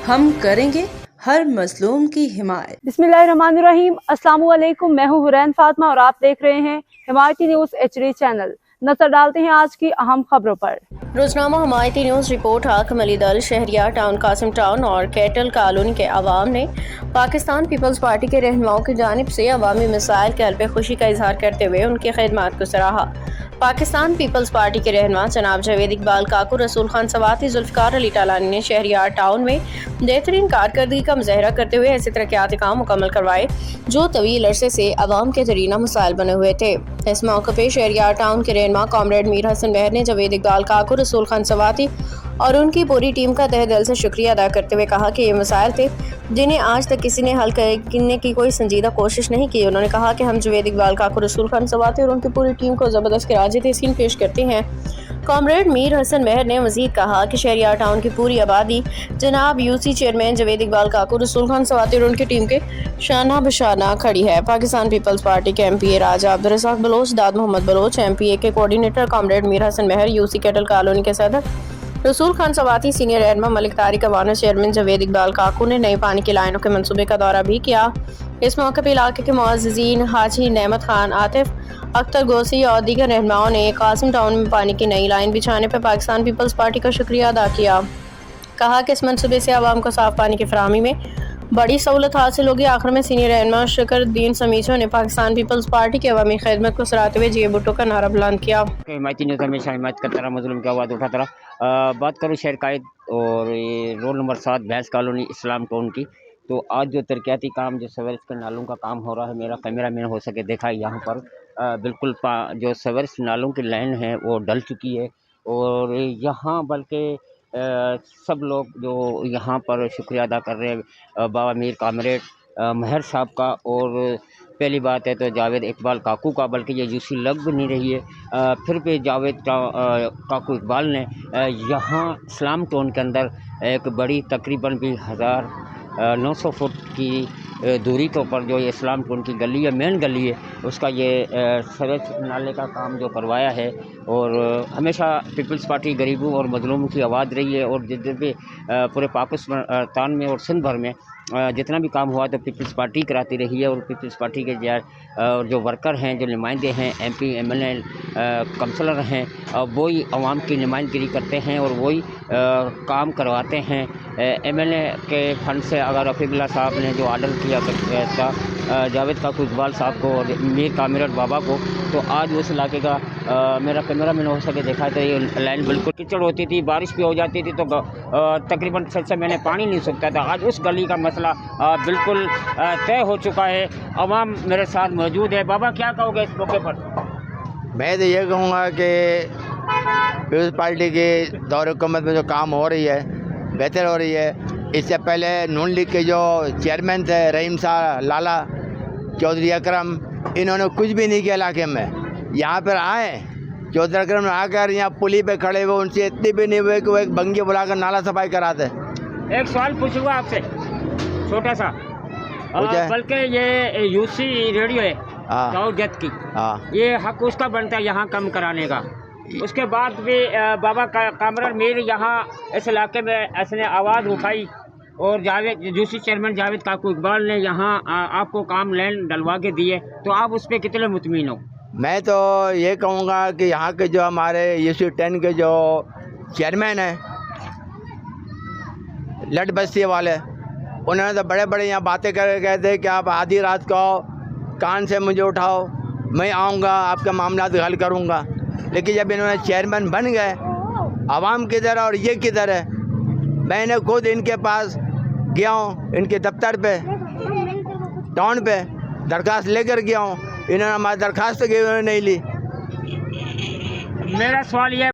हम करेंगे हर मजलूम की हिमायत। बिस्मिल्लाहिर्रहमानिर्रहीम। अस्सलाम वालेकुम। मैं हूँ हुरैन फातिमा और आप देख रहे हैं हिमायती न्यूज़ HD चैनल। नजर डालते हैं आज की अहम खबरों पर। रोजनामा हिमायती न्यूज़ रिपोर्ट। हाकिम अली दल शहरियार टाउन, कासिम टाउन और कैटल कॉलोनी के अवाम ने पाकिस्तान पीपल्स पार्टी के रहनुमाओं की जानिब से अवामी मसाइल के हल पे खुशी का इजहार करते हुए उनकी खिदमत को सराहा। पाकिस्तान पीपल्स पार्टी के रहनुमा जनाब जावेद इकबाल काकू, रसूल खान सवाती, जुल्फकार अली टालानी ने शहरियार टाउन में बेहतरीन कारकर्दगी का मुजाहरा करते हुए ऐसे तरक्याती काम मुकम्मल करवाए जो तवील अरसे से अवाम के जरीना मसाइल बने हुए थे। इस मौके पर शहरियार टाउन के रहनुमा कॉमरेड मीर हसन महर ने जावेद इकबाल काकू, रसूल खान सवाती और उनकी पूरी टीम का तहे दिल से शुक्रिया अदा करते हुए कहा कि ये मसाइल थे जिन्हें आज तक किसी ने हल करने की कोई संजीदा कोशिश नहीं की। उन्होंने कहा कि हम जावेद इकबाल काकू, रसूल खान सवाती और उनकी पूरी टीम को ज़बरदस्त खिराज तहसीन पेश करते हैं। कॉमरेड मीर हसन महर ने मजीद कहा कि शहरियार टाउन की पूरी आबादी जनाब UC चेयरमैन जावेद इकबाल काकू, रसूल खान सवाती और उनकी टीम के शाना बशाना खड़ी है। पाकिस्तान पीपल्स पार्टी के MPA राजा अब्दुल रज़ाक बलोच, दाद मोहम्मद बलोच, MPA के कोऑर्डिनेटर कॉमरेड मीर हसन महर, UC कैटल कॉलोनी के सदर रसूल खान सवाती, सीनियर रहनुमा मलिक तारिक अवाना, चेयरमैन जावेद इकबाल काकू ने नई पानी की लाइनों के मंसूबे का दौरा भी किया। इस मौके पर इलाके के मुअज़्ज़िज़ीन हाजी नेमत खान, आतिफ अख्तर गोसी और दीगर रहनुमाओं ने कासिम टाउन में पानी की नई लाइन बिछाने पर पाकिस्तान पीपल्स पार्टी का शुक्रिया अदा किया। कहा कि इस मंसूबे से आवाम को साफ पानी की फराहमी में बड़ी सहूलत हासिल होगी। आखिर में सीनियर रहनुमा शकरद्दीन समीचो ने पाकिस्तान पीपल्स पार्टी की अवामी खिदमत को सराहते हुए जिए भुट्टो का नारा बुलंद किया। हिमायती न्यूज़ हमेशा हिमायत करता रहा, मजलूम की आवाज़ उठाता रहा। बात करूँ शहर कायद और ये रोड नंबर 7 भैंस कॉलोनी इस्लाम टाउन की, तो आज जो तरक्याती काम जो सवेर्स के नालों का काम हो रहा है, मेरा कैमरा मैन हो सके देखा यहाँ पर बिल्कुल जो सवेर्स नालों की लाइन है वो डल चुकी है और यहाँ बल्कि सब लोग जो यहाँ पर शुक्रिया अदा कर रहे हैं बाबा मीर कॉमरेड महर साहब का। और पहली बात है तो जावेद इकबाल काकू का, बल्कि ये UC लग भी नहीं रही है। फिर भी जावेद काकू इकबाल ने यहाँ इस्लाम टाउन के अंदर एक बड़ी तकरीबन भी 1900 फुट की दूरी के ऊपर जो ये इस्लाम टाउन की गली है, मेन गली है, उसका ये सवेज नाले का काम जो करवाया है। और हमेशा पीपल्स पार्टी गरीबों और मजलूमों की आवाज़ रही है और जितने भी पूरे पाकिस्तान में और सिंध भर में जितना भी काम हुआ तो पीपल्स पार्टी कराती रही है। और पीपल्स पार्टी के जो वर्कर हैं, जो नुमाइंदे हैं, MP MLA काउंसलर हैं, वही आवाम की नुमाइंदगी करते हैं और वही काम करवाते हैं। MLA के फंड से अगर रफ़ीकुल्लाह साहब ने जो ऑर्डर किया था जावेद काकू इकबाल साहब को और मीर कामरेड बाबा को, तो आज उस इलाके का मेरा कैमरा मैंने हो सके देखा तो ये लाइन बिल्कुल कीचड़ होती थी, बारिश भी हो जाती थी तो तकरीबन 6 महीने पानी नहीं सूखता था। आज उस गली का मसला बिल्कुल तय हो चुका है। अवाम मेरे साथ मौजूद है। बाबा क्या कहोगे इस मौके पर? मैं तो ये कहूँगा कि पीपल्स पार्टी की दौर हुकूमत में जो काम हो रही है बेहतर हो रही है। इससे पहले नून लीग के जो चेयरमैन थे रहीम साहब लाला चौधरी अकरम, इन्होंने कुछ भी नहीं किया इलाके में। यहाँ पर आए चौधरी अकरम आकर यहाँ पुली पे खड़े हुए, उनसे इतनी भी नहीं हुए कि वो एक बंगी बुलाकर नाला सफाई कराते। एक सवाल पूछूंगा आपसे छोटा सा, बल्कि ये UC रेडियो है जत की, ये हक उसका बनता है यहाँ कम कराने का। उसके बाद भी बाबा कामरेड मीर यहाँ इस इलाके में ऐसे आवाज़ उठाई और जावेद UC चेयरमैन जावेद काकू इकबाल ने यहाँ आपको काम लैंड डलवा के दिए, तो आप उस पर कितने मुतमिन हो? मैं तो ये कहूँगा कि यहाँ के जो हमारे UC 10 के जो चेयरमैन हैं लट बस्ती वाले, उन्होंने तो बड़े बड़े यहाँ बातें कर गए थे कि आप आधी रात को आओ, कान से मुझे उठाओ, मैं आऊँगा आपका मामला हल करूँगा। लेकिन जब इन्होंने चेयरमैन बन गए, आवाम किधर और ये किधर है? मैंने खुद इनके पास गया हूँ, इनके दफ्तर पे टाउन पे दरख्वास्त लेकर गया हूँ, इन्होंने हमारी दरख्वास्त की उन्होंने नहीं ली। मेरा सवाल ये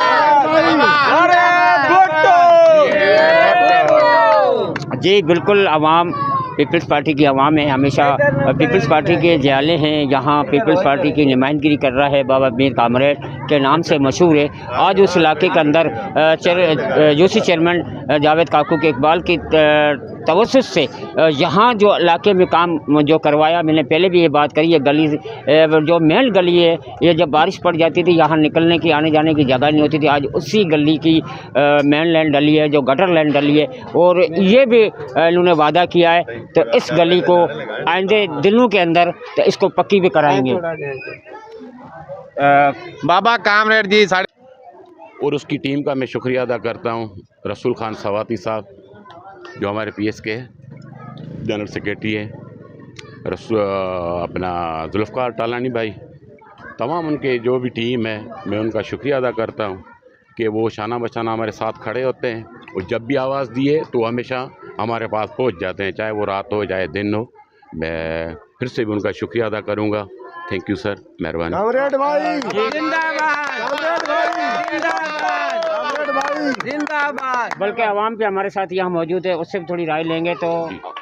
जी बिल्कुल आवाम पीपल्स पार्टी की आवाम है, हमेशा पीपल्स पार्टी के जयाले हैं। यहाँ पीपल्स पार्टी की नुमाइंदगी कर रहा है बाबा मीर कामरेड के नाम से मशहूर है। आज उस इलाके के अंदर UC चेयरमैन जावेद काकू के इकबाल की तवज्जुह से यहाँ जो इलाके में काम जो करवाया, मैंने पहले भी ये बात करी, ये गली जो मेन गली है, ये जब बारिश पड़ जाती थी यहाँ निकलने की आने जाने की जगह नहीं होती थी। आज उसी गली की मेन लाइन डली है, जो गटर लाइन डली है, और ये भी इन्होंने वादा किया है तो इस गली को आइंदे दिनों के अंदर तो इसको पक्की भी कराएंगे। बाबा कामरेड जी साढ़े और उसकी टीम का मैं शुक्रिया अदा करता हूँ। रसूल खान सवाती साहब जो हमारे PSK है, जनरल सेक्रेटरी है, अपना जुल्फ़कार टालानी भाई, तमाम उनके जो भी टीम है, मैं उनका शुक्रिया अदा करता हूँ कि वो शाना बशाना हमारे साथ खड़े होते हैं और जब भी आवाज़ दिए तो हमेशा हमारे पास पहुँच जाते हैं, चाहे वो रात हो चाहे दिन हो। मैं फिर से भी उनका शुक्रिया अदा करूँगा। थैंक यू सर, मेहरबानी। कामरेड भाई जिंदाबाद। बल्कि आवाम के हमारे साथ यहाँ मौजूद है, उससे भी थोड़ी राय लेंगे तो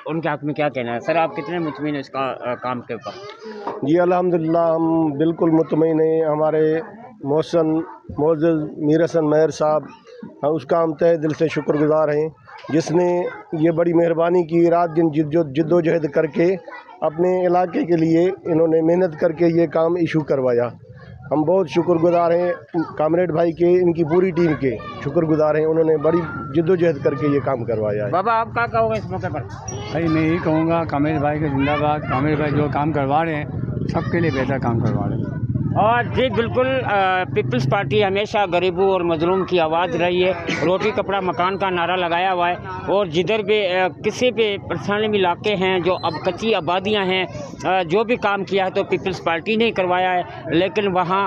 उनके हक़ में क्या कहना है। सर, आप कितने मुतमईन हैं इसका काम के ऊपर? जी अल्हम्दुलिल्लाह, हम बिल्कुल मुतमईन हैं। हमारे मोअज़्ज़ज़ मीर हसन मेहर साहब, हम उसका हम तहे दिल से शुक्रगुज़ार हैं, जिसने ये बड़ी मेहरबानी की, रात दिन जिद्दोजहद करके अपने इलाके के लिए इन्होंने मेहनत करके ये काम इशू करवाया। हम बहुत शुक्रगुज़ार हैं कामरेड भाई के, इनकी पूरी टीम के शुक्रगुज़ार हैं। उन्होंने बड़ी जिद्दोजहद करके ये काम करवाया है। बाबा, आप क्या कहोगे इस मौके पर? भाई मैं यही कहूँगा, कामरेड भाई के जिंदाबाद। कामरेड भाई जो काम करवा रहे हैं सबके लिए बेहतर काम करवा रहे हैं। और जी बिल्कुल, पीपल्स पार्टी हमेशा गरीबों और मजलूम की आवाज़ रही है, रोटी कपड़ा मकान का नारा लगाया हुआ है। और जिधर भी किसी भी पर्सनल इलाके हैं जो अब कच्ची आबादियां हैं, जो भी काम किया है तो पीपल्स पार्टी ने करवाया है, लेकिन वहाँ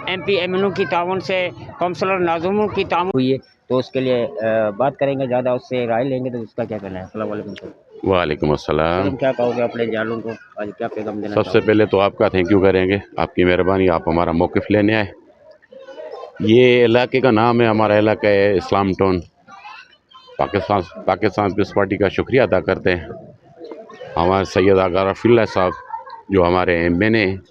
MP MNO की ताउन से, काउंसलर नाज़िमों की ताउन हुई है, तो उसके लिए बात करेंगे, ज़्यादा उससे राय लेंगे तो उसका क्या कहना है। अस्सलाम वालेकुम सर। वालेकुम अस्सलाम। तुम क्या कहोगे अपने जालूं को, आज क्या पैगाम देना? सबसे पहले तो आपका थैंक यू करेंगे, आपकी मेहरबानी, आप हमारा मौक़िफ़ लेने आए। ये इलाके का नाम है, हमारा इलाका है इस्लाम टाउन। पाकिस्तान पीपल्स पार्टी का शुक्रिया अदा करते हैं। हमारे सैयद आगा रफ़ीउल्लाह साहब जो हमारे MN हैं,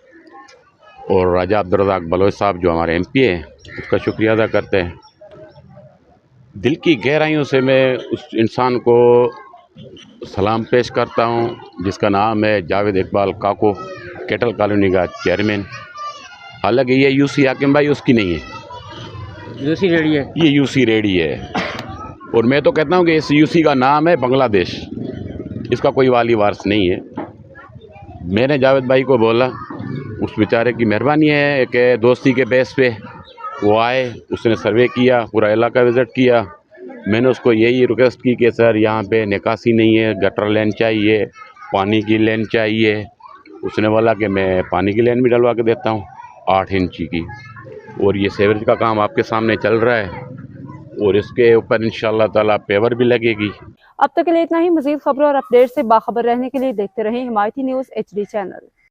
और राजा अब्दुर्रज़ाक बलोच साहब जो हमारे MP हैं, उसका शुक्रिया अदा करते हैं। दिल की गहराइयों से मैं उस इंसान को सलाम पेश करता हूँ जिसका नाम है जावेद इकबाल काको, कैटल कॉलोनी का चेयरमैन। हालांकि ये UC हाकिम भाई उसकी नहीं है, UC रेडी है, ये UC रेडी है। और मैं तो कहता हूँ कि इस UC का नाम है बांग्लादेश, इसका कोई वाली वारस नहीं है। मैंने जावेद भाई को बोला, उस बेचारे की मेहरबानी है कि दोस्ती के बेस पे वो आए, उसने सर्वे किया, पूरा इलाका विज़िट किया। मैंने उसको यही रिक्वेस्ट की कि सर यहाँ पे निकासी नहीं है, गटर लाइन चाहिए, पानी की लाइन चाहिए। उसने बोला कि मैं पानी की लाइन भी डलवा के देता हूँ 8 इंची की, और ये सीवरेज का काम आपके सामने चल रहा है, और इसके ऊपर इंशाअल्लाह ताला पेवर भी लगेगी। अब तक के लिए इतना ही। मज़ीद खबरों और अपडेट से बाखबर रहने के लिए देखते रहें हिमायती न्यूज़ HD चैनल।